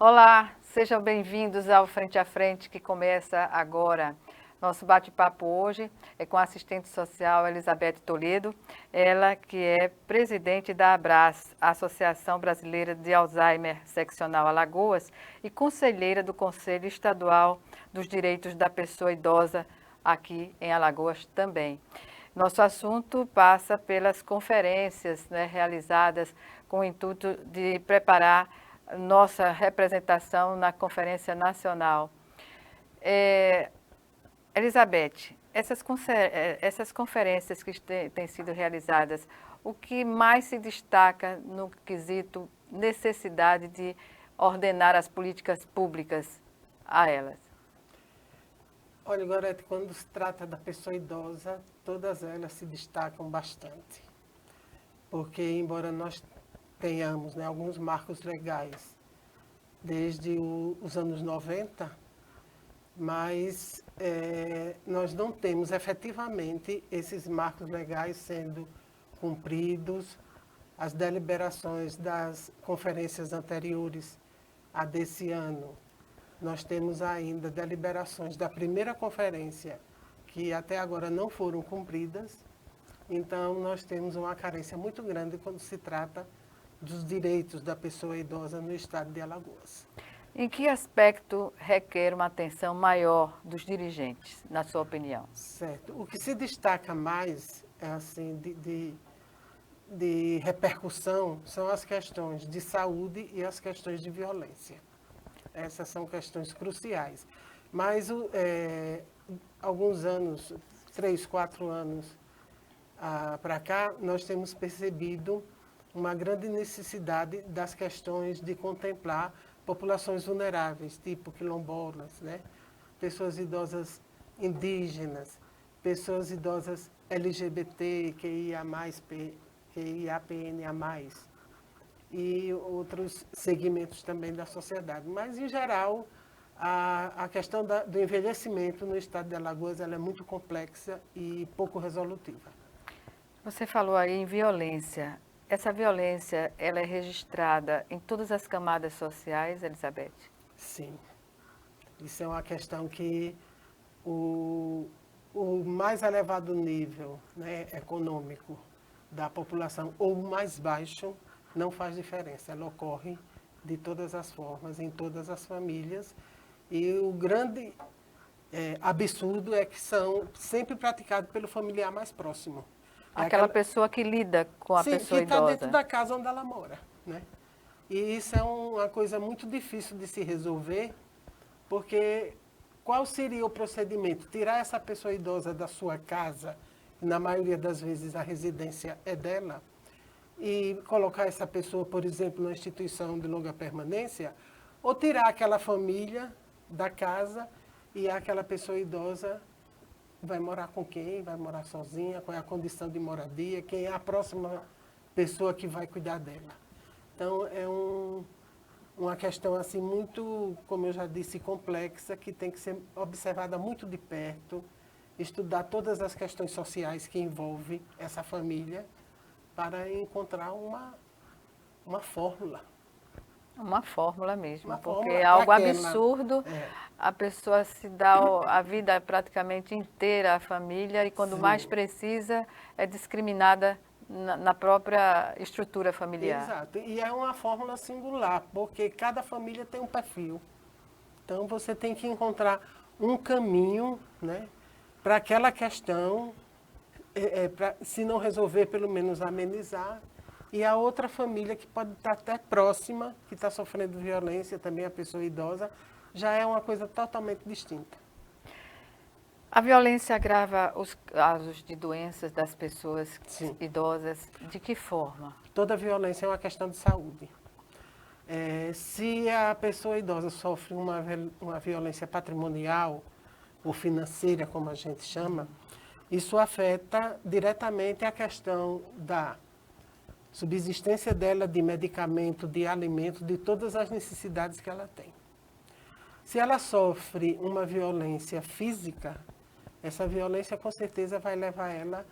Olá, sejam bem-vindos ao Frente a Frente que começa agora. Nosso bate-papo hoje é com a assistente social Elizabeth Toledo, ela que é presidente da ABRAS, Associação Brasileira de Alzheimer Seccional Alagoas, e conselheira do Conselho Estadual dos Direitos da Pessoa Idosa aqui em Alagoas também. Nosso assunto passa pelas conferências realizadas com o intuito de preparar nossa representação na Conferência Nacional. Elizabeth, essas conferências que têm sido realizadas, o que mais se destaca no quesito necessidade de ordenar as políticas públicas a elas? Olha, Gorete, quando se trata da pessoa idosa, todas elas se destacam bastante. Porque, embora nós tenhamos alguns marcos legais desde os anos 90, mas nós não temos efetivamente esses marcos legais sendo cumpridos. As deliberações das conferências anteriores a desse ano, nós temos ainda deliberações da primeira conferência que até agora não foram cumpridas. Então, nós temos uma carência muito grande quando se trata dos direitos da pessoa idosa no estado de Alagoas. Em que aspecto requer uma atenção maior dos dirigentes, na sua opinião? Certo. O que se destaca mais, assim, de repercussão são as questões de saúde e as questões de violência. Essas são questões cruciais. Mas alguns anos, 3, 4 anos para cá, nós temos percebido uma grande necessidade das questões de contemplar populações vulneráveis, tipo quilombolas, pessoas idosas indígenas, pessoas idosas LGBT, QIAPNA+, e outros segmentos também da sociedade. Mas, em geral, a questão do envelhecimento no estado de Alagoas ela é muito complexa e pouco resolutiva. Você falou aí em violência. Essa violência, ela é registrada em todas as camadas sociais, Elizabeth? Sim. Isso é uma questão que o mais elevado nível econômico da população ou o mais baixo não faz diferença. Ela ocorre de todas as formas, em todas as famílias. E o grande absurdo é que são sempre praticados pelo familiar mais próximo. Aquela pessoa que lida com a pessoa idosa. Sim, que está dentro da casa onde ela mora. E isso é uma coisa muito difícil de se resolver, porque qual seria o procedimento? Tirar essa pessoa idosa da sua casa, na maioria das vezes a residência é dela, e colocar essa pessoa, por exemplo, numa instituição de longa permanência, ou tirar aquela família da casa e aquela pessoa idosa vai morar com quem? Vai morar sozinha? Qual é a condição de moradia? Quem é a próxima pessoa que vai cuidar dela? Então, é uma questão assim muito, como eu já disse, complexa, que tem que ser observada muito de perto, estudar todas as questões sociais que envolvem essa família para encontrar uma fórmula. Uma fórmula mesmo, porque fórmula é algo absurdo. A pessoa se dá a vida praticamente inteira à família e quando mais precisa é discriminada na própria estrutura familiar. Exato, e é uma fórmula singular, porque cada família tem um perfil. Então você tem que encontrar um caminho para aquela questão, se não resolver, pelo menos amenizar. E a outra família que pode estar até próxima, que está sofrendo violência, também a pessoa idosa, já é uma coisa totalmente distinta. A violência agrava os casos de doenças das pessoas idosas. De que forma? Toda violência é uma questão de saúde. Se a pessoa idosa sofre uma violência patrimonial ou financeira, como a gente chama, isso afeta diretamente a questão da subsistência dela de medicamento, de alimento, de todas as necessidades que ela tem. Se ela sofre uma violência física, essa violência com certeza vai levar ela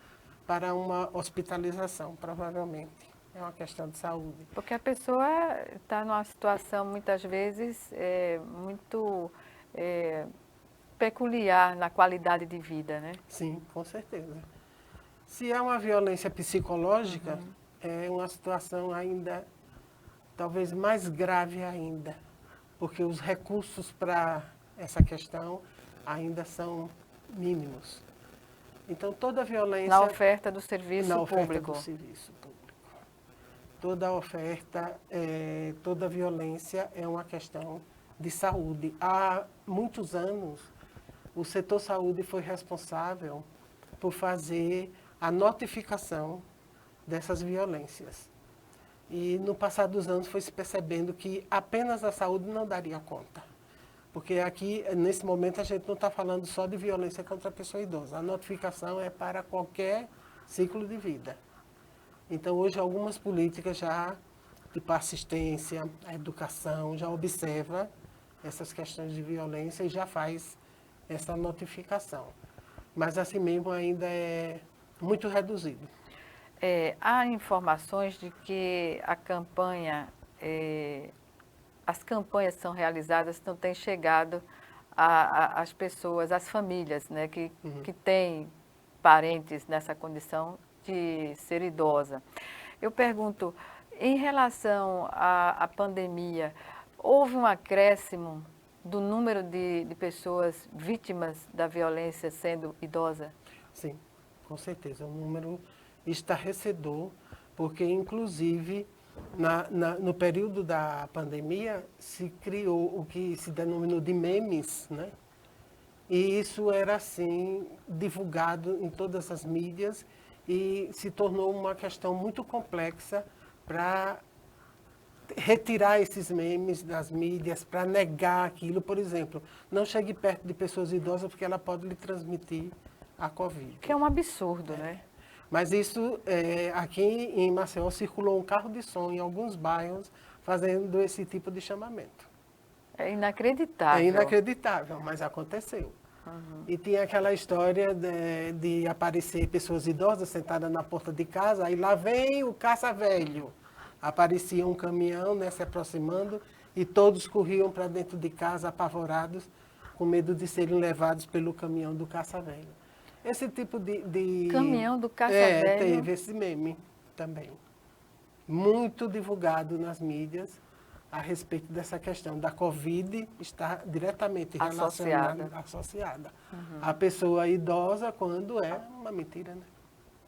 para uma hospitalização, provavelmente. é uma questão de saúde. Porque a pessoa está numa situação, muitas vezes, muito peculiar na qualidade de vida, né? Sim, com certeza. Se é uma violência psicológica, é uma situação ainda, talvez mais grave ainda, porque os recursos para essa questão ainda são mínimos. Então, toda violência... Na oferta do serviço na oferta público. do serviço público. Toda oferta, toda violência é uma questão de saúde. Há muitos anos, o setor saúde foi responsável por fazer a notificação dessas violências. E no passar dos anos foi se percebendo que apenas a saúde não daria conta. Porque aqui, nesse momento, a gente não está falando só de violência contra a pessoa idosa. A notificação é para qualquer ciclo de vida. Então, hoje, algumas políticas já, tipo a assistência, a educação, já observa essas questões de violência e já faz essa notificação. Mas, assim mesmo, ainda é muito reduzido. Há informações de que a campanha, as campanhas que são realizadas não têm chegado às pessoas, às famílias, né, que têm parentes nessa condição de ser idosa. Eu pergunto, em relação à pandemia, houve um acréscimo do número de pessoas vítimas da violência sendo idosa? Sim, com certeza. O número estarrecedor, porque, inclusive, no período da pandemia, se criou o que se denominou de memes, né? E isso era, assim, divulgado em todas as mídias e se tornou uma questão muito complexa para retirar esses memes das mídias, para negar aquilo. Por exemplo, não chegue perto de pessoas idosas porque ela pode lhe transmitir a Covid. Que é um absurdo, né? Mas isso, aqui em Maceió, circulou um carro de som em alguns bairros fazendo esse tipo de chamamento. É inacreditável. É inacreditável, mas aconteceu. E tinha aquela história de aparecer pessoas idosas sentadas na porta de casa, aí lá vem o caça-velho. Aparecia um caminhão, né, se aproximando, e todos corriam para dentro de casa apavorados, com medo de serem levados pelo caminhão do caça-velho. Esse tipo de... Caminhão do caça-velho. Teve esse meme também. Muito divulgado nas mídias a respeito dessa questão da Covid estar diretamente associada à pessoa idosa, quando é uma mentira, né?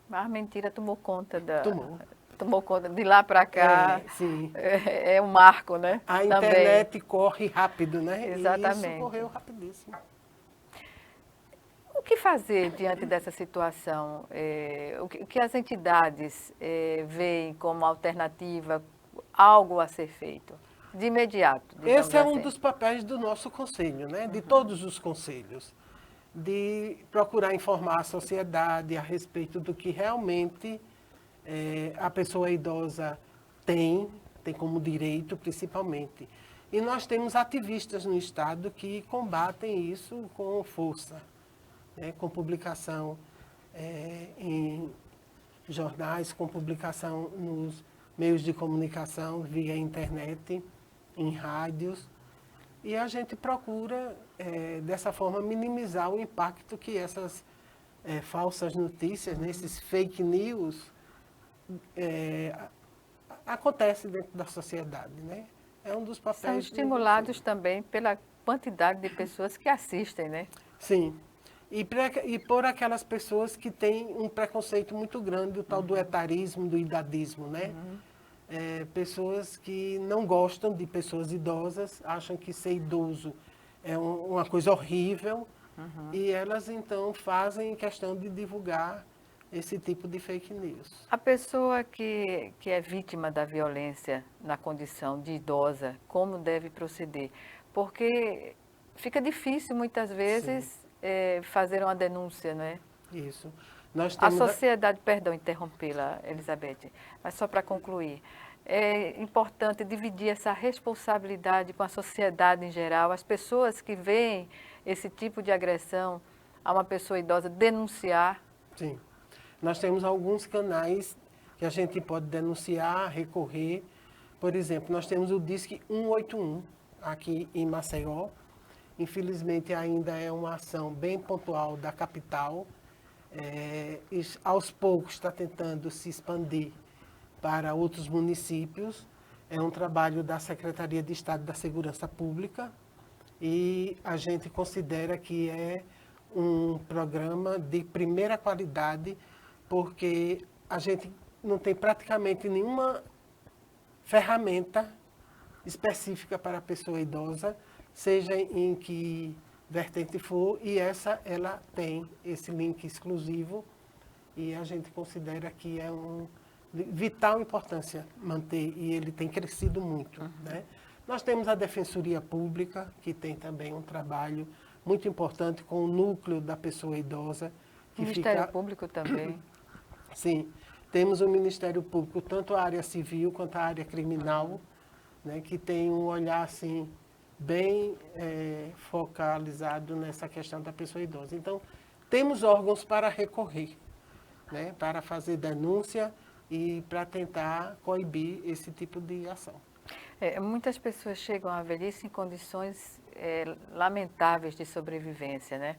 Mas a mentira tomou conta Tomou conta de lá para cá. Sim. É um marco, né? A internet corre rápido, né? Exatamente. E isso correu rapidíssimo. O que fazer diante dessa situação? O que as entidades veem como alternativa, algo a ser feito? De imediato. Esse é um assim. dos papéis do nosso conselho, né? De todos os conselhos. De procurar informar a sociedade a respeito do que realmente a pessoa idosa tem como direito, principalmente. E nós temos ativistas no Estado que combatem isso com força, né? Com publicação em jornais, com publicação nos meios de comunicação, via internet, em rádios. E a gente procura, dessa forma, minimizar o impacto que essas falsas notícias, né, esses fake news, acontecem dentro da sociedade, né? É um dos papéis... São estimulados também pela quantidade de pessoas que assistem, né? Sim. E por aquelas pessoas que têm um preconceito muito grande, o tal do etarismo, do idadismo, né? Pessoas que não gostam de pessoas idosas, acham que ser idoso é uma coisa horrível, e elas então fazem questão de divulgar esse tipo de fake news. A pessoa que é vítima da violência na condição de idosa, como deve proceder? Porque fica difícil muitas vezes fazer uma denúncia, não é? Isso. Nós A temos sociedade, perdão, interrompê-la, Elizabeth, mas só para concluir, é importante dividir essa responsabilidade com a sociedade em geral, as pessoas que veem esse tipo de agressão a uma pessoa idosa denunciar. Sim. Nós temos alguns canais que a gente pode denunciar, recorrer. Por exemplo, nós temos o Disque 181 aqui em Maceió. Infelizmente, ainda é uma ação bem pontual da capital. Aos poucos está tentando se expandir para outros municípios. É um trabalho da Secretaria de Estado da Segurança Pública e a gente considera que é um programa de primeira qualidade, porque a gente não tem praticamente nenhuma ferramenta específica para a pessoa idosa, seja em que vertente for, e ela tem esse link exclusivo e a gente considera que é de vital importância manter, e ele tem crescido muito, né? Nós temos a Defensoria Pública, que tem também um trabalho muito importante com o núcleo da pessoa idosa. O Ministério Público também. Sim, temos o Ministério Público, tanto a área civil quanto a área criminal, né, que tem um olhar assim, bem focalizado nessa questão da pessoa idosa. Então, temos órgãos para recorrer, né, para fazer denúncia e para tentar coibir esse tipo de ação. Muitas pessoas chegam à velhice em condições lamentáveis de sobrevivência, né?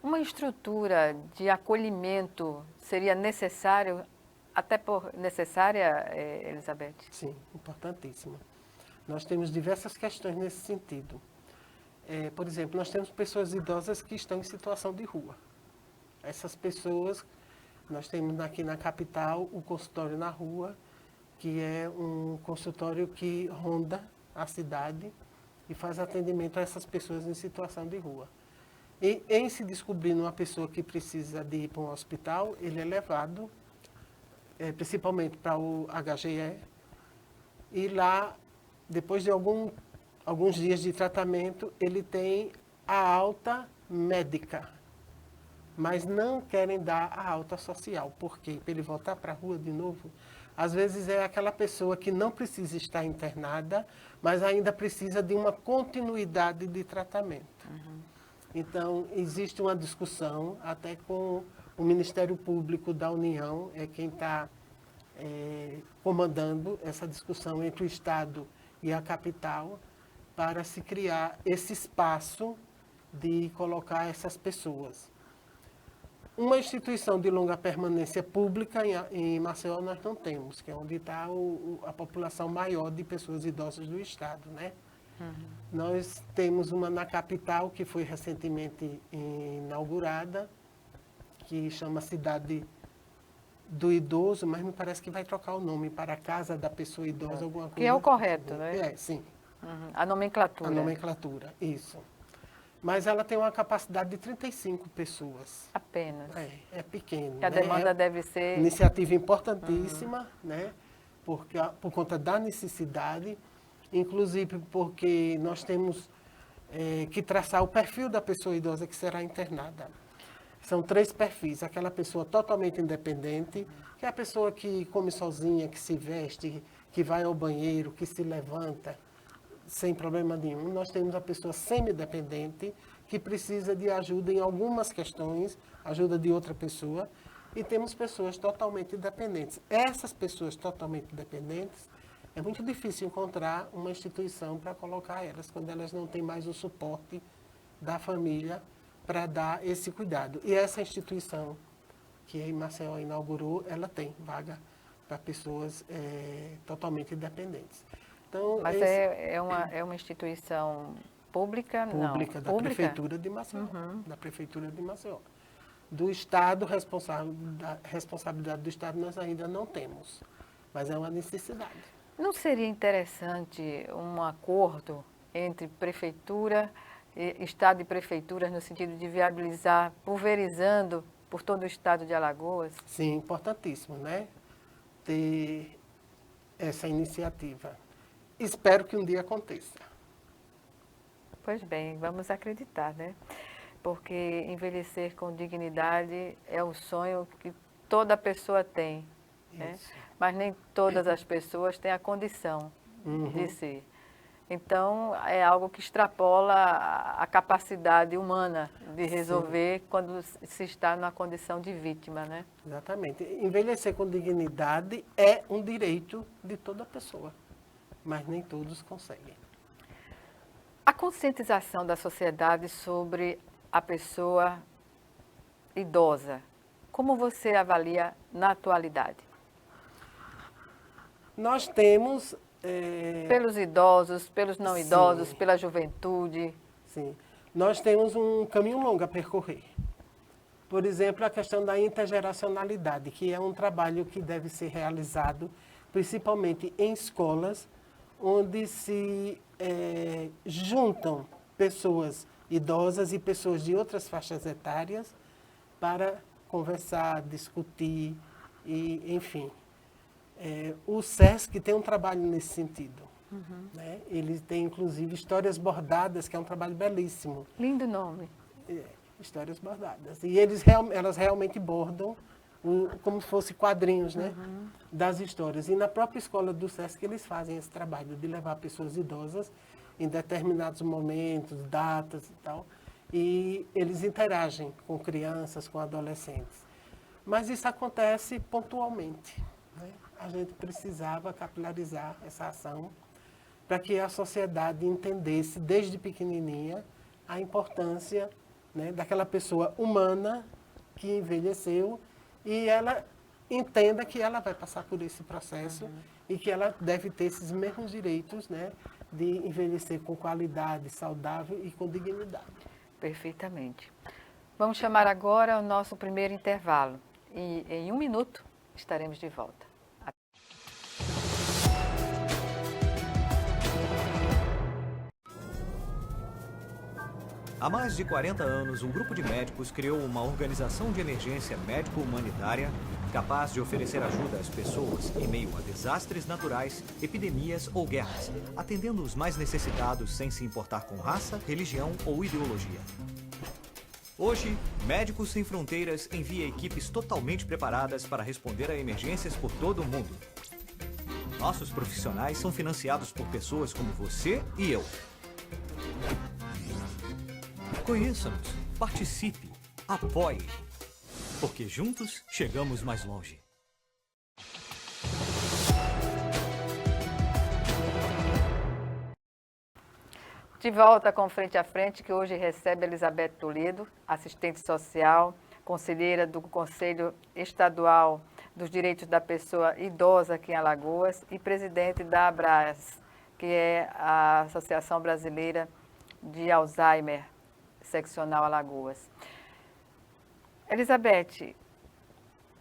Uma estrutura de acolhimento seria necessário, necessária, Elizabeth? Sim, importantíssima. Nós temos diversas questões nesse sentido. Por exemplo, nós temos pessoas idosas que estão em situação de rua. Essas pessoas, nós temos aqui na capital o consultório na rua, que é um consultório que ronda a cidade e faz atendimento a essas pessoas em situação de rua. E em se descobrindo uma pessoa que precisa de ir para um hospital, ele é levado, principalmente para o HGE, e lá, depois de alguns dias de tratamento, ele tem a alta médica, mas não querem dar a alta social. Por quê? Para ele voltar para a rua de novo. Às vezes é aquela pessoa que não precisa estar internada, mas ainda precisa de uma continuidade de tratamento. Então, existe uma discussão, até com o Ministério Público da União, é quem está comandando essa discussão entre o Estado e a capital, para se criar esse espaço de colocar essas pessoas. Uma instituição de longa permanência pública em Maceió nós não temos, que é onde está a população maior de pessoas idosas do estado, né? Nós temos uma na capital, que foi recentemente inaugurada, que chama Cidade do Idoso, mas me parece que vai trocar o nome para a Casa da Pessoa Idosa, alguma coisa. Que é o correto, né? Sim. A nomenclatura. A nomenclatura, isso. Mas ela tem uma capacidade de 35 pessoas. Apenas. É pequeno. E a demanda deve ser... Iniciativa importantíssima, né? Por conta da necessidade, inclusive porque nós temos que traçar o perfil da pessoa idosa que será internada. São 3 perfis. Aquela pessoa totalmente independente, que é a pessoa que come sozinha, que se veste, que vai ao banheiro, que se levanta, sem problema nenhum. Nós temos a pessoa semi-dependente, que precisa de ajuda em algumas questões, ajuda de outra pessoa, e temos pessoas totalmente dependentes. Essas pessoas totalmente dependentes, é muito difícil encontrar uma instituição para colocar elas, quando elas não têm mais o suporte da família para dar esse cuidado. E essa instituição que a Maceió inaugurou, ela tem vaga para pessoas totalmente dependentes. Então, mas é uma instituição pública? Pública, da Prefeitura de Maceió. Da Prefeitura de Maceió. Do Estado, responsabilidade do Estado, nós ainda não temos, mas é uma necessidade. Não seria interessante um acordo entre Prefeitura, Estado e Prefeituras, no sentido de viabilizar, pulverizando por todo o Estado de Alagoas? Sim, importantíssimo, né? Ter essa iniciativa. Espero que um dia aconteça. Pois bem, vamos acreditar, né? Porque envelhecer com dignidade é um sonho que toda pessoa tem, né? Mas nem todas as pessoas têm a condição de ser. Então, é algo que extrapola a capacidade humana de resolver quando se está na condição de vítima, né? Exatamente. Envelhecer com dignidade é um direito de toda pessoa, mas nem todos conseguem. A conscientização da sociedade sobre a pessoa idosa, como você avalia na atualidade? Nós temos... Pelos idosos, pelos não Sim. idosos, pela juventude. Sim, nós temos um caminho longo a percorrer. Por exemplo, a questão da intergeracionalidade, que é um trabalho que deve ser realizado principalmente em escolas, onde se juntam pessoas idosas e pessoas de outras faixas etárias para conversar, discutir e, enfim. O SESC tem um trabalho nesse sentido. Né? Ele tem, inclusive, Histórias Bordadas, que é um trabalho belíssimo. Lindo nome. Histórias bordadas. E elas realmente bordam como se fossem quadrinhos, né? Das histórias. E na própria escola do SESC eles fazem esse trabalho de levar pessoas idosas em determinados momentos, datas e tal. E eles interagem com crianças, com adolescentes. Mas isso acontece pontualmente. Né? A gente precisava capilarizar essa ação para que a sociedade entendesse, desde pequenininha, a importância, né, daquela pessoa humana que envelheceu e ela entenda que ela vai passar por esse processo e que ela deve ter esses mesmos direitos, né, de envelhecer com qualidade, saudável e com dignidade. Perfeitamente. Vamos chamar agora o nosso primeiro intervalo e em 1 minuto estaremos de volta. Há mais de 40 anos, um grupo de médicos criou uma organização de emergência médico-humanitária capaz de oferecer ajuda às pessoas em meio a desastres naturais, epidemias ou guerras, atendendo os mais necessitados sem se importar com raça, religião ou ideologia. Hoje, Médicos Sem Fronteiras envia equipes totalmente preparadas para responder a emergências por todo o mundo. Nossos profissionais são financiados por pessoas como você e eu. Conheça-nos, participe, apoie, porque juntos chegamos mais longe. De volta com Frente a Frente, que hoje recebe Elizabeth Toledo, assistente social, conselheira do Conselho Estadual dos Direitos da Pessoa Idosa aqui em Alagoas e presidente da ABRAS, que é a Associação Brasileira de Alzheimer Seccional Alagoas. Elizabeth,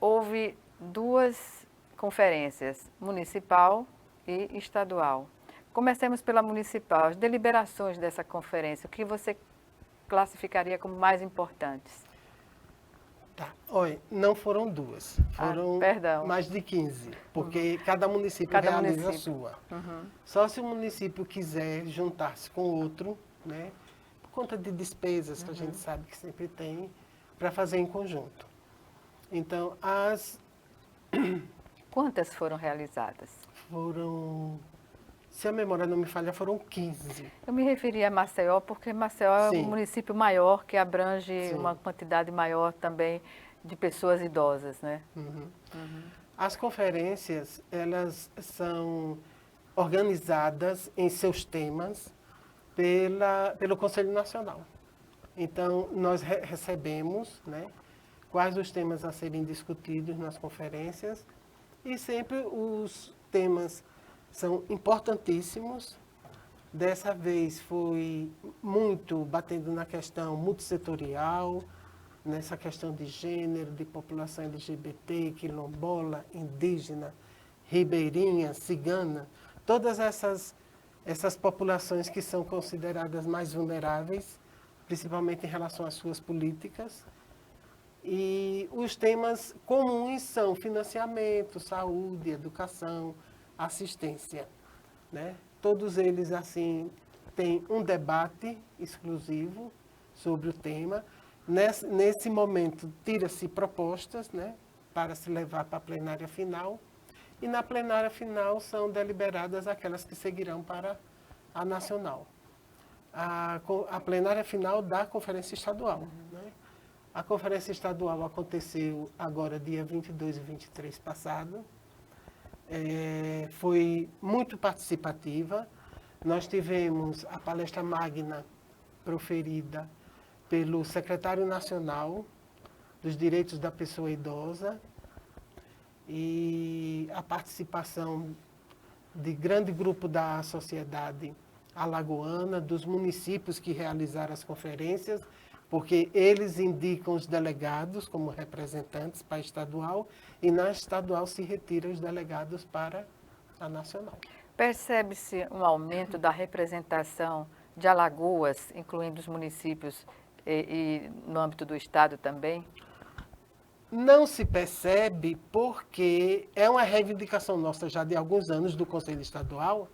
houve 2 conferências, municipal e estadual. Comecemos pela municipal, as deliberações dessa conferência, o que você classificaria como mais importantes? Tá. Olha, não foram 2, foram mais de 15, porque cada município realiza a sua. Só se o município quiser juntar-se com outro, né, por conta de despesas que a gente sabe que sempre tem, para fazer em conjunto. Então, Quantas foram realizadas? Foram, se a memória não me falha, foram 15. Eu me referi a Maceió, porque Maceió é um município maior, que abrange uma quantidade maior também de pessoas idosas, né? As conferências, elas são organizadas em seus temas pelo Conselho Nacional. Então, nós recebemos, né, quais os temas a serem discutidos nas conferências e sempre os temas são importantíssimos. Dessa vez foi muito batendo na questão multissetorial, nessa questão de gênero, de população LGBT, quilombola, indígena, ribeirinha, cigana, todas essas populações que são consideradas mais vulneráveis, principalmente em relação às suas políticas. E os temas comuns são financiamento, saúde, educação, assistência, né? Todos eles, assim, têm um debate exclusivo sobre o tema. Nesse momento, tira-se propostas, né, para se levar para a plenária final. E na plenária final são deliberadas aquelas que seguirão para a nacional. A plenária final da Conferência Estadual. Né? A Conferência Estadual aconteceu agora dia 22 e 23 passado. Foi muito participativa. Nós tivemos a palestra magna proferida pelo secretário nacional dos Direitos da Pessoa Idosa e a participação de grande grupo da sociedade alagoana, dos municípios que realizaram as conferências, porque eles indicam os delegados como representantes para a estadual e na estadual se retiram os delegados para a nacional. Percebe-se um aumento da representação de Alagoas, incluindo os municípios e no âmbito do estado também? Não se percebe porque é uma reivindicação nossa já de alguns anos do Conselho Estadual,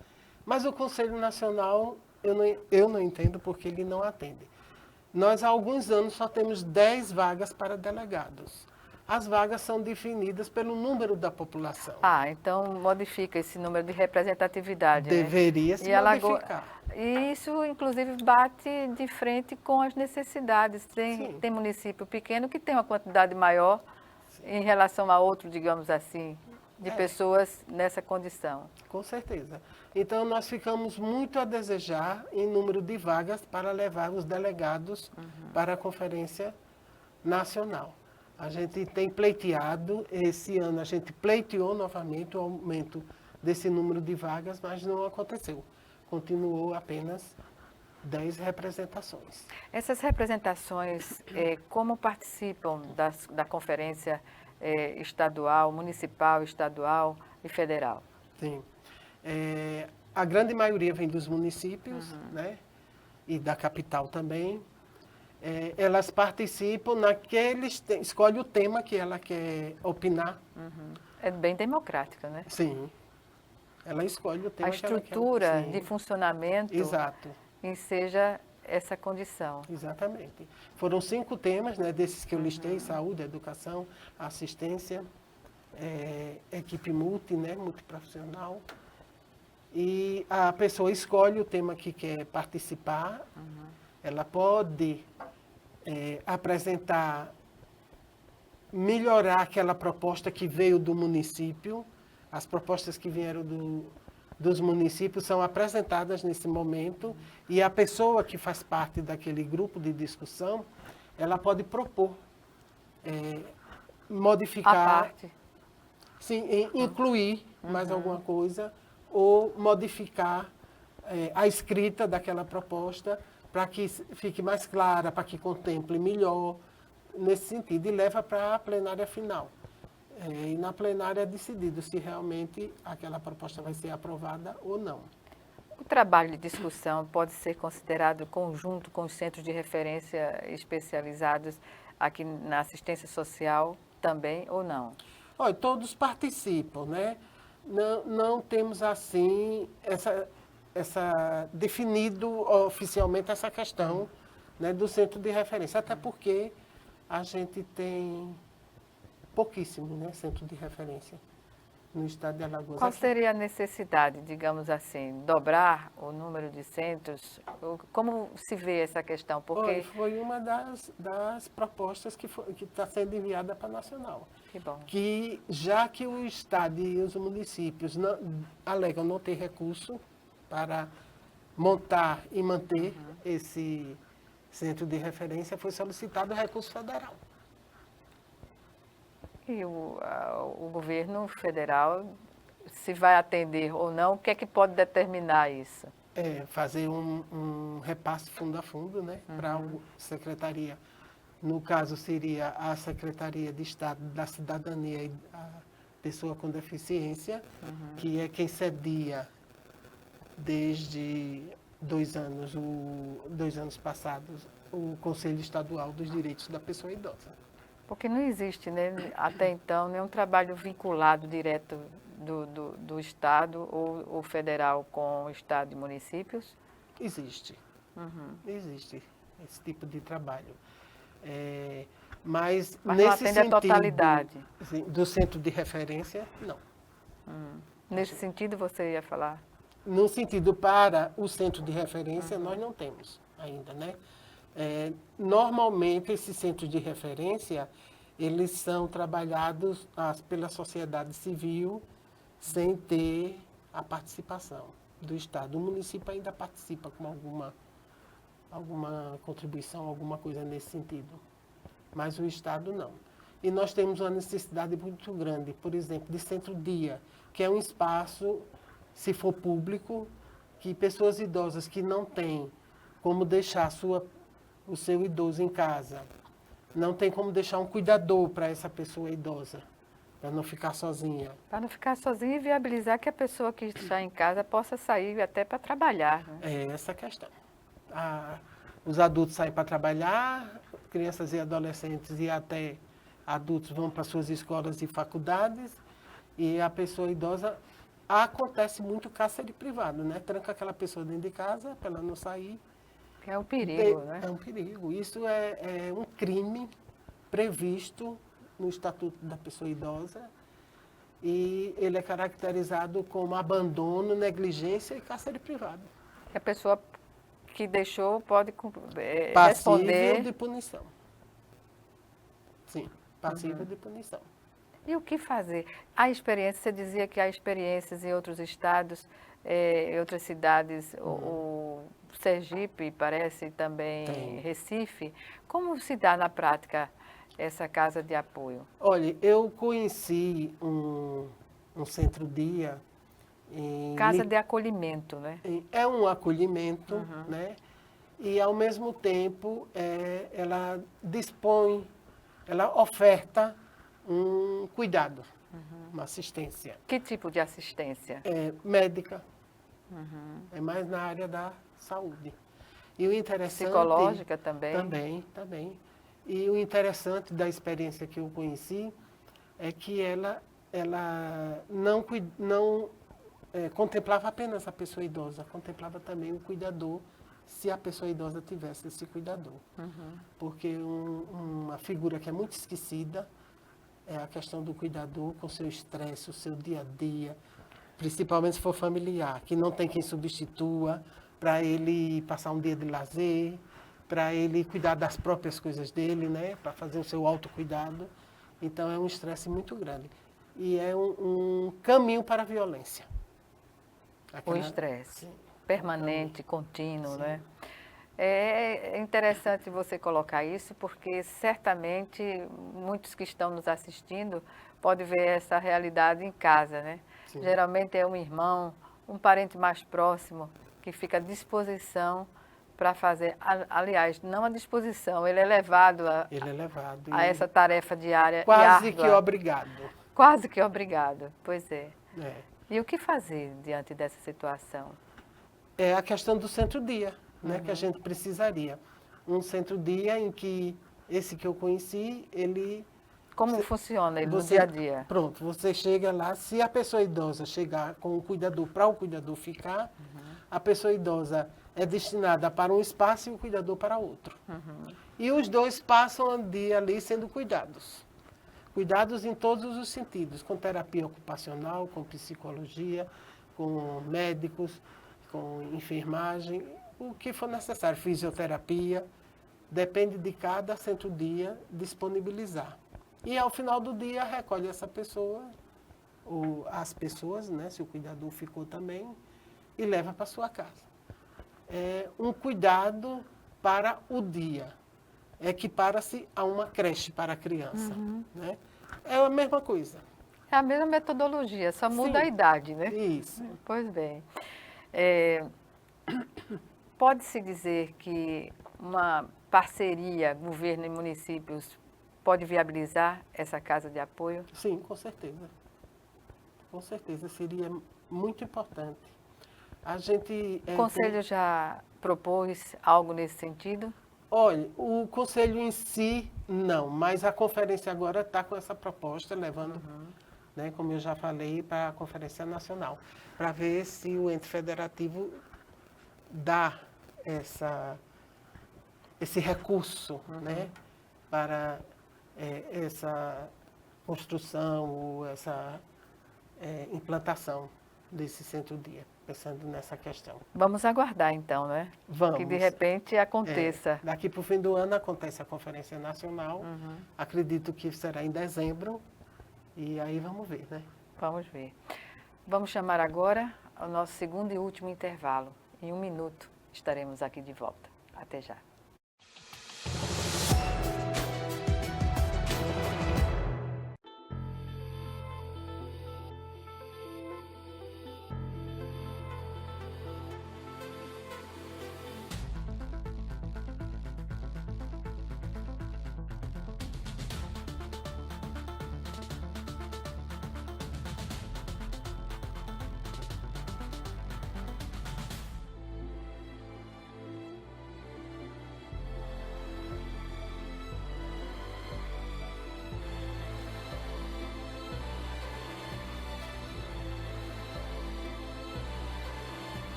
mas o Conselho Nacional eu não entendo porque ele não atende. Nós há alguns anos só temos 10 vagas para delegados. As vagas são definidas pelo número da população. Então modifica esse número de representatividade. Deveria se modificar. E isso, inclusive, bate de frente com as necessidades. Tem município pequeno que tem uma quantidade maior em relação a outro, digamos assim, de pessoas nessa condição. Com certeza. Então, nós ficamos muito a desejar em número de vagas para levar os delegados para a Conferência Nacional. A gente tem pleiteado, esse ano a gente pleiteou novamente o aumento desse número de vagas, mas não aconteceu. Continuou apenas 10 representações. Essas representações, como participam da conferência estadual, municipal, estadual e federal? Sim. A grande maioria vem dos municípios, né? E da capital também. Elas participam escolhe o tema que ela quer opinar. É bem democrática, né? Sim. Ela escolhe o tema que ela quer. A estrutura de funcionamento Exato. enseja essa condição. Exatamente. Foram 5 temas, né, desses que eu listei: saúde, educação, assistência, equipe multiprofissional. E a pessoa escolhe o tema que quer participar. Ela pode apresentar, melhorar aquela proposta que veio do município. As propostas que vieram dos municípios são apresentadas nesse momento e a pessoa que faz parte daquele grupo de discussão, ela pode propor, modificar, A parte. sim, incluir mais alguma coisa ou modificar a escrita daquela proposta para que fique mais clara, para que contemple melhor, nesse sentido, e leva para a plenária final. E na plenária é decidido se realmente aquela proposta vai ser aprovada ou não. O trabalho de discussão pode ser considerado conjunto com os centros de referência especializados aqui na assistência social também ou não? Olha, todos participam, né? Não temos assim definido oficialmente essa questão, né, do centro de referência, até porque a gente tem pouquíssimo, né, centro de referência no estado de Alagoas. Qual seria a necessidade, digamos assim, dobrar o número de centros? Como se vê essa questão? Porque foi uma das propostas que está sendo enviada para a Nacional. Que bom. Que já que o estado e os municípios alegam não ter recurso para montar e manter esse centro de referência, foi solicitado recurso federal. E o governo federal, se vai atender ou não, o que é que pode determinar isso? Fazer um repasse fundo a fundo, né, para a secretaria. No caso, seria a Secretaria de Estado da Cidadania e a Pessoa com Deficiência, que é quem cedia desde 2 anos passados, o Conselho Estadual dos Direitos da Pessoa Idosa. Porque não existe, né, até então, nenhum trabalho vinculado direto do Estado ou federal com o Estado e municípios? Existe. Existe esse tipo de trabalho. Mas não nesse atende sentido, a totalidade. Do centro de referência, não. Nesse sentido, você ia falar? no sentido para o centro de referência, nós não temos ainda, né? Normalmente, esses centros de referência, eles são trabalhados pela sociedade civil sem ter a participação do Estado. O município ainda participa com alguma contribuição, alguma coisa nesse sentido, mas o Estado não. E nós temos uma necessidade muito grande, por exemplo, de centro-dia, que é um espaço, se for público, que pessoas idosas que não têm como deixar o seu idoso em casa, não tem como deixar um cuidador para essa pessoa idosa, para não ficar sozinha. Para não ficar sozinho e viabilizar que a pessoa que está em casa possa sair até para trabalhar. Né? É essa a questão. Os adultos saem para trabalhar, crianças e adolescentes e até adultos vão para suas escolas e faculdades, e a pessoa idosa, acontece muito cárcere privado, né? Tranca aquela pessoa dentro de casa para ela não sair. É um perigo, né? É um perigo. Isso é um crime previsto no Estatuto da Pessoa Idosa, e ele é caracterizado como abandono, negligência e cárcere privado. A pessoa que deixou pode Passível responder. de punição. Sim, passível de punição. E o que fazer? A experiência, você dizia que há experiências em outros estados, em outras cidades, o Sergipe, parece também Tem. Recife. Como se dá na prática essa casa de apoio? Olha, eu conheci um centro-dia em Casa de acolhimento, né? É um acolhimento, né? E, ao mesmo tempo, ela dispõe, ela oferta um cuidado, uma assistência. Que tipo de assistência? Médica, é mais na área da saúde. E o interessante... Psicológica também? Também. E o interessante da experiência que eu conheci é que ela não contemplava apenas a pessoa idosa, contemplava também o cuidador, se a pessoa idosa tivesse esse cuidador. Porque uma figura que é muito esquecida é a questão do cuidador com o seu estresse, o seu dia a dia, principalmente se for familiar, que não tem quem substitua para ele passar um dia de lazer, para ele cuidar das próprias coisas dele, né, para fazer o seu autocuidado. Então, é um estresse muito grande. E é um caminho para a violência. O estresse permanente, contínuo, né? É interessante você colocar isso, porque certamente muitos que estão nos assistindo podem ver essa realidade em casa, né? Sim. Geralmente é um irmão, um parente mais próximo que fica à disposição para fazer, aliás, não à disposição, ele é levado a essa tarefa diária quase e que obrigado. Quase que obrigado, pois é. É. E o que fazer diante dessa situação? É a questão do centro-dia, né, que a gente precisaria. Um centro-dia em que, esse que eu conheci, ele... Como funciona ele no dia a dia? Pronto, você chega lá, se a pessoa idosa chegar com o cuidador, para o cuidador ficar, a pessoa idosa é destinada para um espaço e o cuidador para outro. E os dois passam o dia ali sendo cuidados. Cuidados em todos os sentidos, com terapia ocupacional, com psicologia, com médicos, com enfermagem, o que for necessário, fisioterapia, depende de cada centro-dia disponibilizar. E ao final do dia recolhe essa pessoa, ou as pessoas, né, se o cuidador ficou também, e leva para sua casa. É um cuidado para o dia. Equipara-se a uma creche para a criança. Né? É a mesma coisa. É a mesma metodologia, só muda Sim. a idade, né? Isso. Pois bem. Pode-se dizer que uma parceria, governo e municípios, pode viabilizar essa casa de apoio? Sim, com certeza. Com certeza, seria muito importante. A gente... O Conselho já propôs algo nesse sentido? Olha, o Conselho em si, não, mas a conferência agora está com essa proposta, levando, né, como eu já falei, para a Conferência Nacional, para ver se o ente federativo dá esse recurso, né, para essa construção ou essa implantação desse centro-dia. pensando nessa questão. Vamos aguardar então, né? Vamos. Que de repente aconteça. Daqui para o fim do ano acontece a Conferência Nacional. Acredito que será em dezembro. E aí vamos ver, né? Vamos ver. Vamos chamar agora o nosso segundo e último intervalo. Em 1 minuto estaremos aqui de volta. Até já.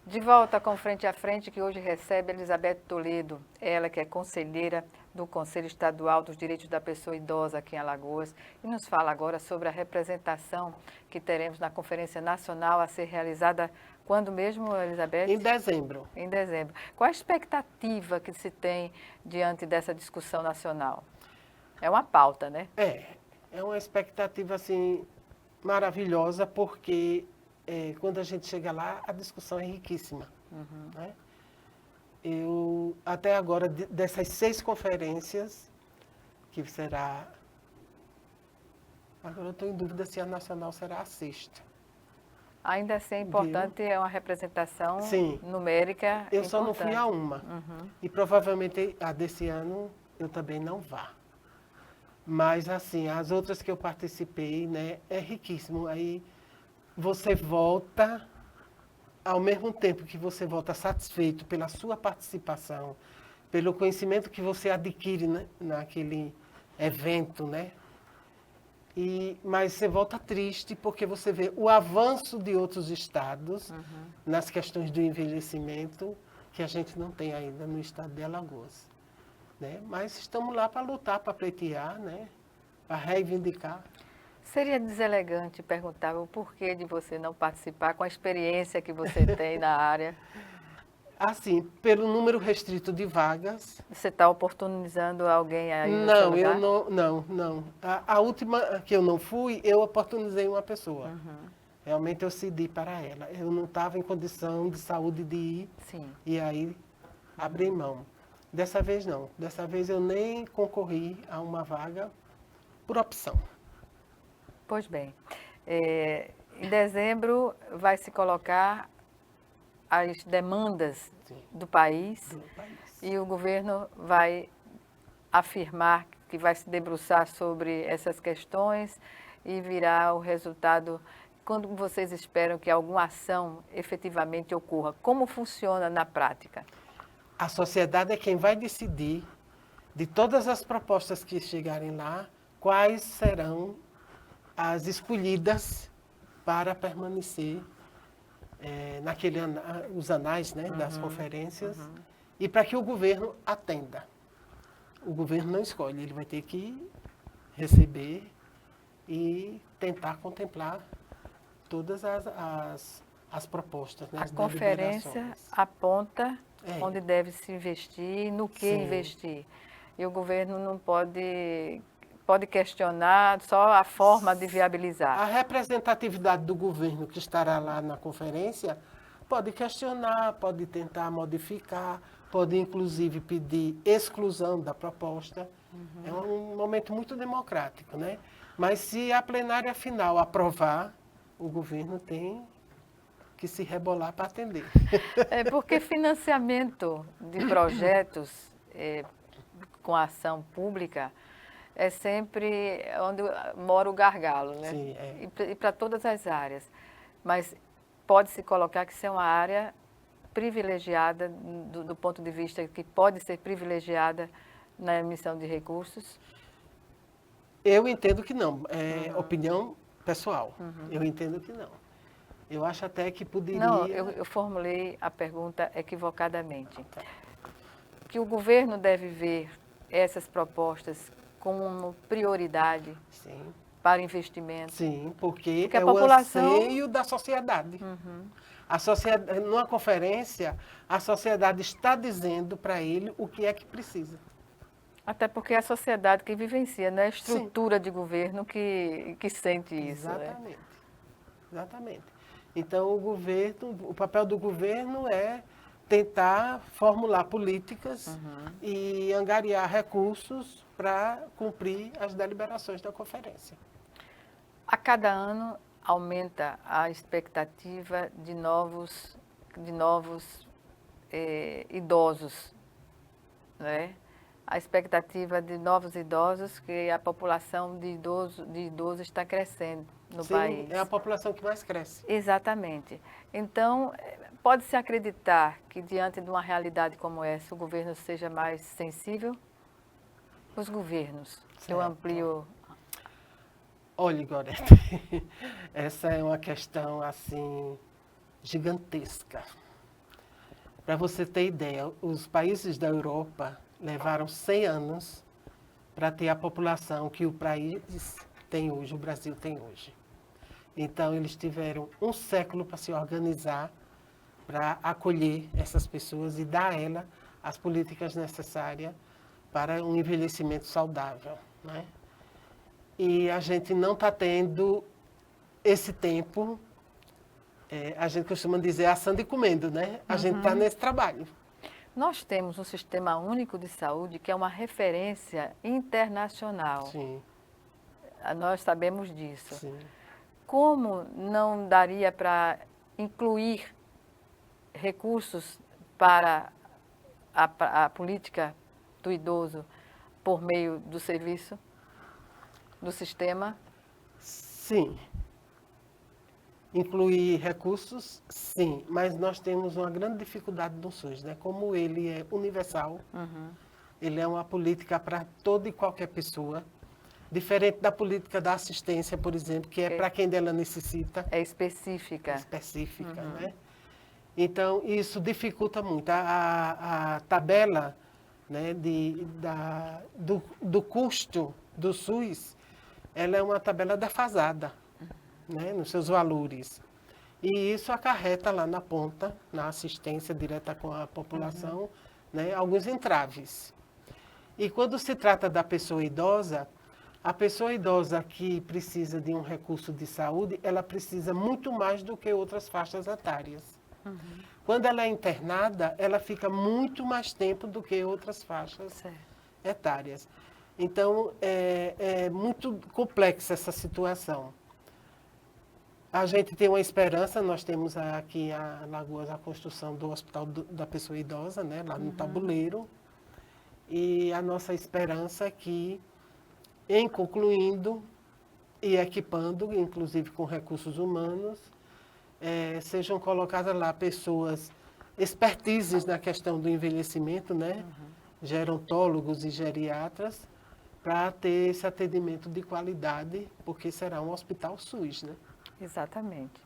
De volta com Frente a Frente, que hoje recebe Elizabeth Toledo, ela que é conselheira do Conselho Estadual dos Direitos da Pessoa Idosa aqui em Alagoas, e nos fala agora sobre a representação que teremos na Conferência Nacional a ser realizada quando mesmo, Elizabeth? Em dezembro. Em dezembro. Qual a expectativa que se tem diante dessa discussão nacional? É uma pauta, né? É uma expectativa assim maravilhosa, porque quando a gente chega lá, a discussão é riquíssima. Né? Eu, até agora, dessas 6 conferências, que será... Agora eu estou em dúvida se a nacional será a 6ª. Ainda assim é importante, é uma representação Sim. numérica Eu só não importante. fui a uma. E provavelmente a desse ano eu também não vá. Mas, assim, as outras que eu participei, né, é riquíssimo. Aí você volta, ao mesmo tempo que você volta satisfeito pela sua participação, pelo conhecimento que você adquire, né, naquele evento, né? Mas você volta triste porque você vê o avanço de outros estados nas questões do envelhecimento que a gente não tem ainda no estado de Alagoas. Né? Mas estamos lá para lutar, para pleitear, né? Para reivindicar. Seria deselegante perguntar o porquê de você não participar com a experiência que você tem na área? Assim, pelo número restrito de vagas. Você está oportunizando alguém aí no seu Não, lugar? eu não. A última que eu não fui, eu oportunizei uma pessoa. Realmente eu cedi para ela. Eu não estava em condição de saúde de ir. Sim. E aí abri mão. Dessa vez não. Dessa vez eu nem concorri a uma vaga por opção. Pois bem, em dezembro vai se colocar as demandas do país e o governo vai afirmar que vai se debruçar sobre essas questões e virá o resultado. Quando vocês esperam que alguma ação efetivamente ocorra? Como funciona na prática? A sociedade é quem vai decidir, de todas as propostas que chegarem lá, quais serão as escolhidas para permanecer os anais, né, das conferências e para que o governo atenda. O governo não escolhe, ele vai ter que receber e tentar contemplar todas as propostas. Né, A conferência aponta onde deve se investir, no que investir. E o governo não pode questionar só a forma de viabilizar. A representatividade do governo que estará lá na conferência pode questionar, pode tentar modificar, pode inclusive pedir exclusão da proposta. É um momento muito democrático, né? Mas se a plenária final aprovar, o governo tem que se rebolar para atender. É porque financiamento de projetos com ação pública é sempre onde mora o gargalo, né? Sim, E para todas as áreas. Mas pode-se colocar que isso é uma área privilegiada, do ponto de vista que pode ser privilegiada na emissão de recursos? Eu entendo que não. É opinião pessoal. Eu entendo que não. Eu acho até que poderia... Não, eu formulei a pergunta equivocadamente. Que o governo deve ver essas propostas como prioridade Sim, para investimento. sim, porque a é população... o anseio da sociedade. A sociedade. Numa conferência, a sociedade está dizendo para ele o que é que precisa. Até porque é a sociedade que vivencia, não é a estrutura de governo que sente isso. Exatamente. Né? Exatamente. Então, o papel do governo é tentar formular políticas e angariar recursos para cumprir as deliberações da conferência. A cada ano aumenta a expectativa de novos idosos, né? A expectativa de novos idosos, que a população de idosos está crescendo no país. É a população que mais cresce. Exatamente. Então, pode-se acreditar que, diante de uma realidade como essa, o governo seja mais sensível? Os governos, eu amplio... Olha, Gorete, essa é uma questão, assim, gigantesca. Para você ter ideia, os países da Europa levaram 100 anos para ter a população que o país tem hoje, o Brasil tem hoje. Então, eles tiveram um século para se organizar, para acolher essas pessoas e dar a elas as políticas necessárias para um envelhecimento saudável, né? E a gente não está tendo esse tempo, a gente costuma dizer assando e comendo, né? A gente está nesse trabalho. Nós temos um sistema único de saúde que é uma referência internacional. Sim. Nós sabemos disso. Sim. Como não daria para incluir recursos para a política do idoso por meio do serviço, do sistema? Sim. Incluir recursos, sim, mas nós temos uma grande dificuldade no SUS, né? Como ele é universal, ele é uma política para toda e qualquer pessoa, diferente da política da assistência, por exemplo, que é para quem dela necessita. É específica. Específica, né? Então, isso dificulta muito. A tabela, né, do custo do SUS, ela é uma tabela defasada, né, nos seus valores. E isso acarreta lá na ponta, na assistência direta com a população, né, alguns entraves. E quando se trata da pessoa idosa, a pessoa idosa que precisa de um recurso de saúde, ela precisa muito mais do que outras faixas etárias. Quando ela é internada, ela fica muito mais tempo do que outras faixas etárias. Então, é muito complexa essa situação. A gente tem uma esperança, nós temos aqui em Alagoas a construção do Hospital da Pessoa Idosa, né, lá no Tabuleiro. E a nossa esperança é que, em concluindo e equipando, inclusive com recursos humanos, sejam colocadas lá pessoas expertises na questão do envelhecimento, né, gerontólogos e geriatras, para ter esse atendimento de qualidade, porque será um hospital SUS, né? Exatamente.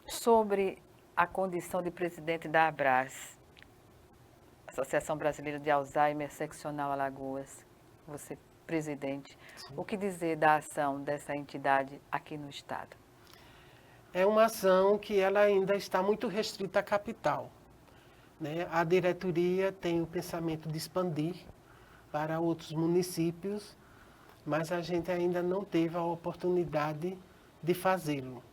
Sobre a condição de presidente da ABRAS, Associação Brasileira de Alzheimer Seccional Alagoas, você presidente, o que dizer da ação dessa entidade aqui no estado? É uma ação que ela ainda está muito restrita à capital, né? A diretoria tem o pensamento de expandir para outros municípios, mas a gente ainda não teve a oportunidade de fazê-lo.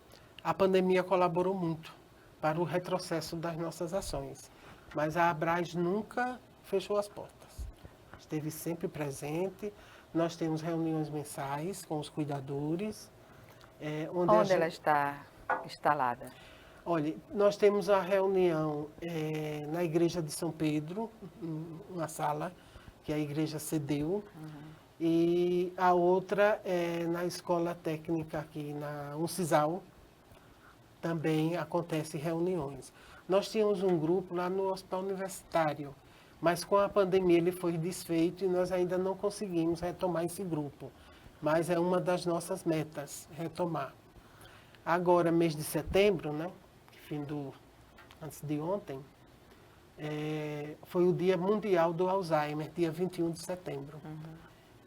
A pandemia colaborou muito para o retrocesso das nossas ações, mas a ABRAS nunca fechou as portas. Esteve sempre presente. Nós temos reuniões mensais com os cuidadores. Onde ela está instalada? Olha, nós temos a reunião na Igreja de São Pedro, uma sala que a igreja cedeu, e a outra é na Escola Técnica aqui na Uncisal, também acontecem reuniões. Nós tínhamos um grupo lá no Hospital Universitário, mas com a pandemia ele foi desfeito e nós ainda não conseguimos retomar esse grupo. Mas é uma das nossas metas, retomar. Agora, mês de setembro, né, antes de ontem, foi o Dia Mundial do Alzheimer, dia 21 de setembro.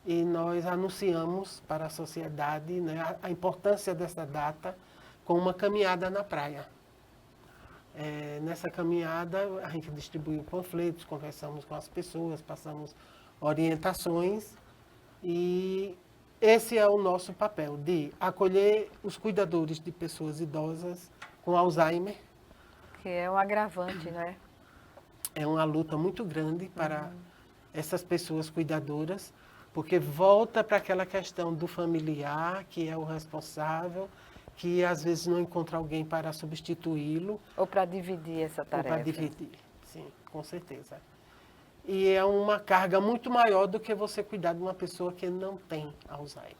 E nós anunciamos para a sociedade, né, a importância dessa data com uma caminhada na praia. Nessa caminhada, a gente distribuiu panfletos, conversamos com as pessoas, passamos orientações e esse é o nosso papel, de acolher os cuidadores de pessoas idosas com Alzheimer. Que é um agravante, não é? É uma luta muito grande para essas pessoas cuidadoras, porque volta para aquela questão do familiar, que é o responsável, que às vezes não encontra alguém para substituí-lo. Ou para dividir essa tarefa. Ou para dividir, sim, com certeza. E é uma carga muito maior do que você cuidar de uma pessoa que não tem Alzheimer,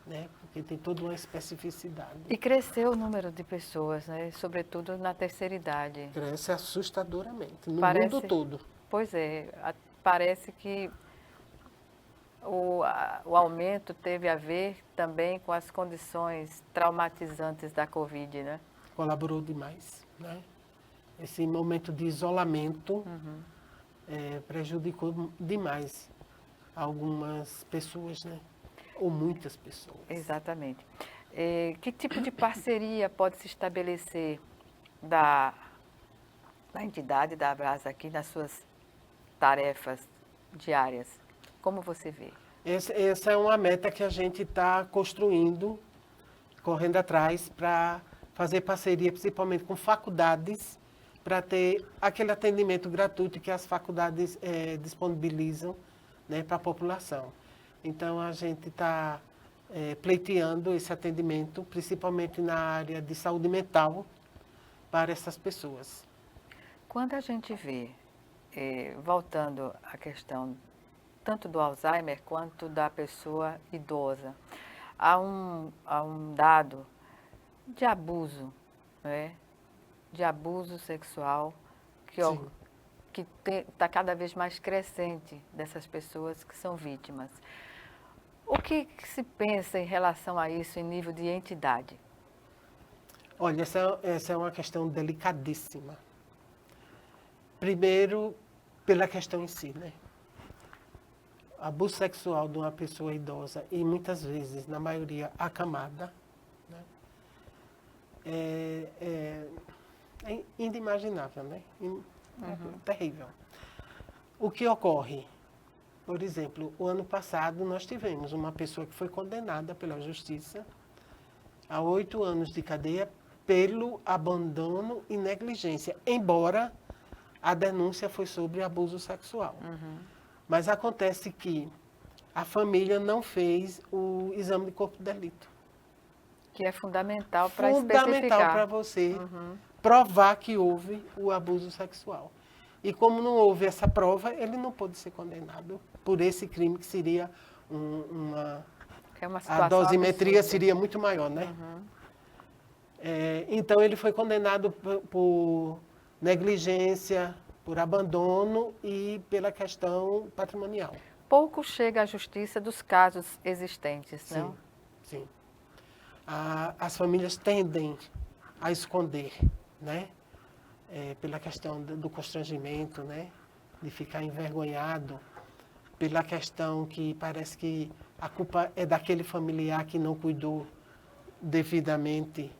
né? Porque tem toda uma especificidade. E cresceu o número de pessoas, né? Sobretudo na terceira idade. Cresce assustadoramente, no Parece- mundo todo. Pois é, parece que o aumento teve a ver também com as condições traumatizantes da Covid, né? Colaborou demais, né? Esse momento de isolamento prejudicou demais algumas pessoas, né? Ou muitas pessoas. Exatamente. Que tipo de parceria pode se estabelecer da entidade da Abrasa aqui nas suas tarefas diárias? Como você vê? Essa é uma meta que a gente está construindo, correndo atrás para fazer parceria, principalmente com faculdades, para ter aquele atendimento gratuito que as faculdades disponibilizam, né, para a população. Então, a gente está pleiteando esse atendimento, principalmente na área de saúde mental, para essas pessoas. Quando a gente vê, voltando à questão tanto do Alzheimer quanto da pessoa idosa, há um dado de abuso, né? De abuso sexual Sim. que está cada vez mais crescente dessas pessoas que são vítimas. O que se pensa em relação a isso em nível de entidade? Olha, essa é uma questão delicadíssima. Primeiro, pela questão em si, né? Abuso sexual de uma pessoa idosa e muitas vezes, na maioria, acamada, né? É inimaginável, né? Terrível. O que ocorre? Por exemplo, o ano passado nós tivemos uma pessoa que foi condenada pela justiça a 8 anos de cadeia pelo abandono e negligência, embora a denúncia foi sobre abuso sexual. Mas acontece que a família não fez o exame de corpo de delito. Que é fundamental para Fundamental especificar. para você provar que houve o abuso sexual. E como não houve essa prova, ele não pôde ser condenado por esse crime, que seria Que é uma a situação dosimetria absurda. seria muito maior, né? Então ele foi condenado por negligência, por abandono e pela questão patrimonial. Pouco chega à justiça dos casos existentes, Sim, não? sim. As famílias tendem a esconder, né? Pela questão do constrangimento, né? De ficar envergonhado, pela questão que parece que a culpa é daquele familiar que não cuidou devidamente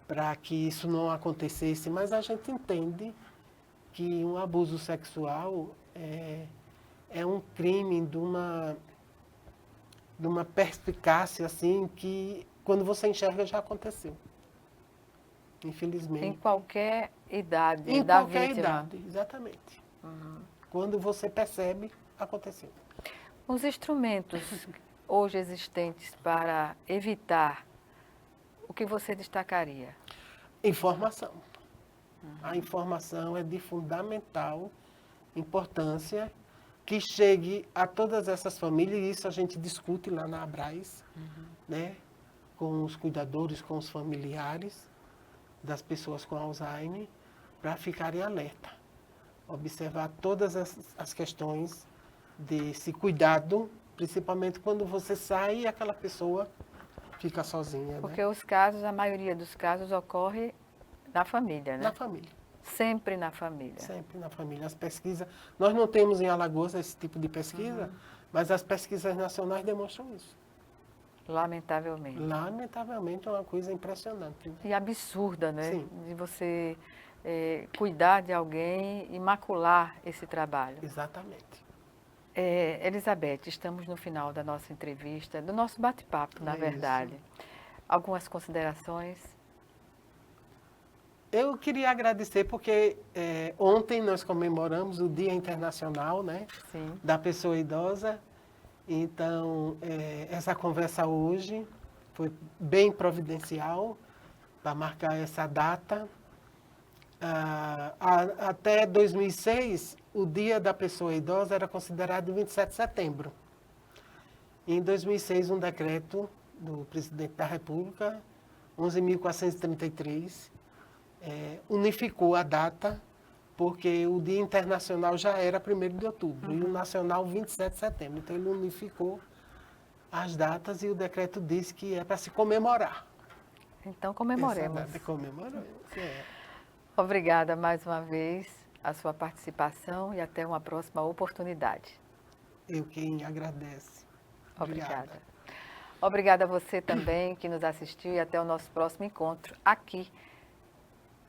para que isso não acontecesse, mas a gente entende que um abuso sexual é um crime de uma perspicácia assim que quando você enxerga já aconteceu. Infelizmente. Em qualquer idade Em da qualquer vítima. idade, exatamente. Quando você percebe, aconteceu. Os instrumentos hoje existentes para evitar, o que você destacaria? Informação. A informação é de fundamental importância que chegue a todas essas famílias, e isso a gente discute lá na Abras, né? Com os cuidadores, com os familiares, das pessoas com Alzheimer para ficarem alerta. Observar todas as questões desse cuidado, principalmente quando você sai e aquela pessoa fica sozinha. Porque né? os casos, a maioria dos casos ocorre na família, né? Na família. Sempre na família. Sempre na família. As pesquisas, nós não temos em Alagoas esse tipo de pesquisa, mas as pesquisas nacionais demonstram isso. Lamentavelmente. Lamentavelmente é uma coisa impressionante. Né? E absurda, né? Sim. De você cuidar de alguém e macular esse trabalho. Exatamente. Elizabeth, estamos no final da nossa entrevista, do nosso bate-papo, na Isso. verdade. Algumas considerações? Eu queria agradecer porque ontem nós comemoramos o Dia Internacional, né, Sim. da Pessoa Idosa. Então, essa conversa hoje foi bem providencial para marcar essa data. Até 2006, o Dia da Pessoa Idosa era considerado 27 de setembro. Em 2006, um decreto do Presidente da República, 11.433, unificou a data, porque o Dia Internacional já era 1º de outubro e o Nacional 27 de setembro. Então, ele unificou as datas e o decreto diz que é para se comemorar. Então, comemoremos. Essa data comemoramos. Obrigada mais uma vez a sua participação e até uma próxima oportunidade. Eu quem agradece. Obrigada. Obrigada a você também que nos assistiu e até o nosso próximo encontro aqui,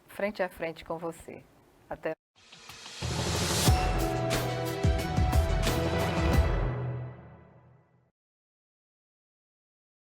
frente a frente com você. Até